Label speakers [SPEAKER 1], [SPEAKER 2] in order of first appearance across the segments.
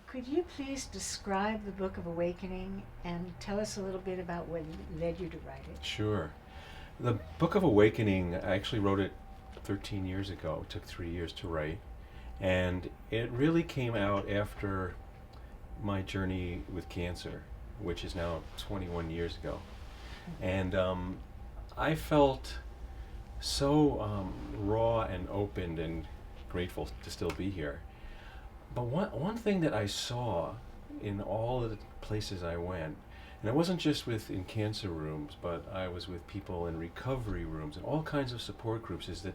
[SPEAKER 1] Could you please describe the Book of Awakening and tell us a little bit about what led you to write it?
[SPEAKER 2] Sure. The Book of Awakening, I actually wrote it 13 years ago. It took 3 years to write. And it really came out after my journey with cancer, which is now 21 years ago. And I felt so raw and open and grateful to still be here. But one thing that I saw in all of the places I went, and it wasn't just in cancer rooms, but I was with people in recovery rooms and all kinds of support groups, is that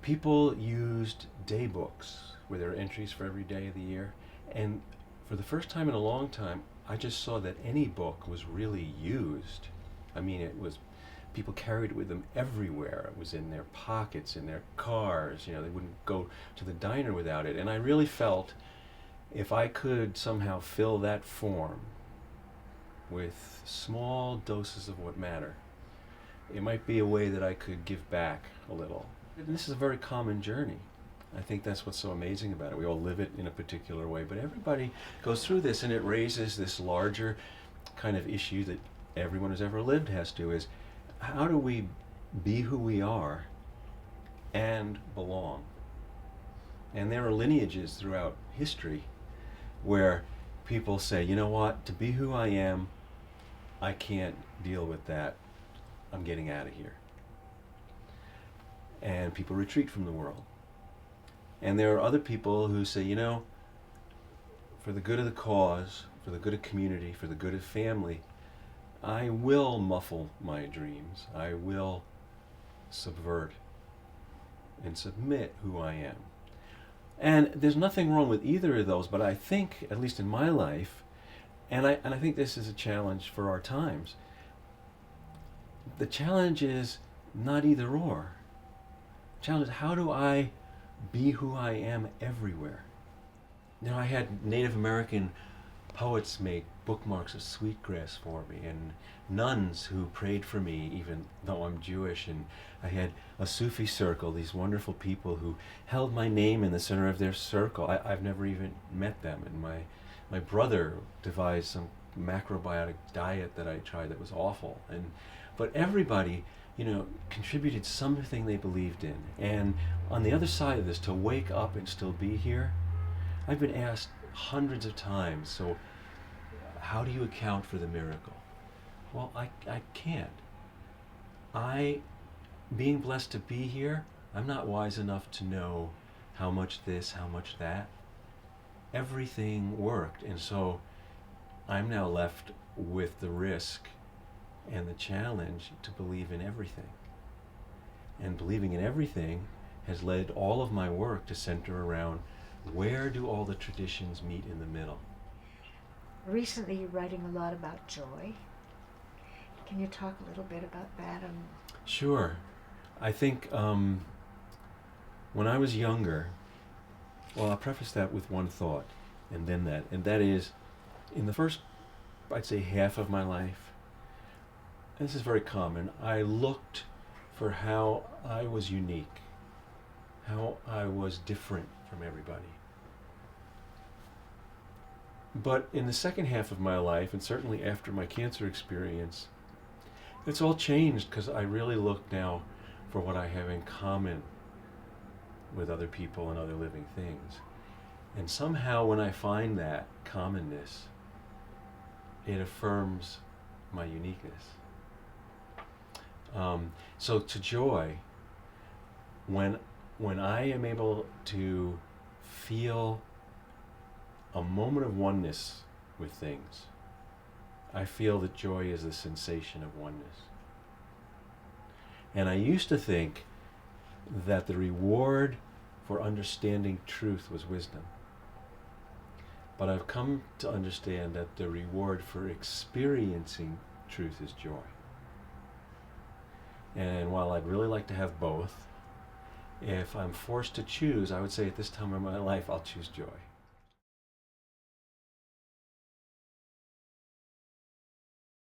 [SPEAKER 2] people used day books where there are entries for every day of the year. And for the first time in a long time, I just saw that any book was really used. I mean, it was, people carried it with them everywhere. It was in their pockets, in their cars. They wouldn't go to the diner without it. And I really felt if I could somehow fill that form with small doses of what matter, it might be a way that I could give back a little. And this is a very common journey. I think that's what's so amazing about it. We all live it in a particular way, but everybody goes through this, and it raises this larger kind of issue that everyone who's ever lived has to, is how do we be who we are and belong? And there are lineages throughout history where people say, you know what, to be who I am, I can't deal with that. I'm getting out of here. And people retreat from the world. And there are other people who say, for the good of the cause, for the good of community, for the good of family, I will muffle my dreams. I will subvert and submit who I am. And there's nothing wrong with either of those, but I think, at least in my life, and I think this is a challenge for our times, the challenge is not either or. The challenge is, how do I be who I am everywhere? I had Native American poets make bookmarks of sweetgrass for me, and nuns who prayed for me even though I'm Jewish, and I had a Sufi circle, these wonderful people who held my name in the center of their circle. I've never even met them, and my brother devised some macrobiotic diet that I tried that was awful, but everybody contributed something they believed in. And on the other side of this, to wake up and still be here, I've been asked hundreds of times, so how do you account for the miracle? Well, I can't. Being blessed to be here, I'm not wise enough to know how much this, how much that. Everything worked, and so I'm now left with the risk and the challenge to believe in everything. And believing in everything has led all of my work to center around, where do all the traditions meet in the middle?
[SPEAKER 1] Recently, you're writing a lot about joy. Can you talk a little bit about that?
[SPEAKER 2] Sure. I think when I was younger, well, I'll preface that with one thought, and that is, in the first, I'd say, half of my life, and this is very common, I looked for how I was unique, how I was different from everybody. But in the second half of my life, and certainly after my cancer experience, it's all changed, because I really look now for what I have in common with other people and other living things. And somehow when I find that commonness, it affirms my uniqueness. So to joy, when I am able to feel a moment of oneness with things, I feel that joy is the sensation of oneness. And I used to think that the reward for understanding truth was wisdom. But I've come to understand that the reward for experiencing truth is joy. And while I'd really like to have both, if I'm forced to choose, I would say at this time in my life, I'll choose joy.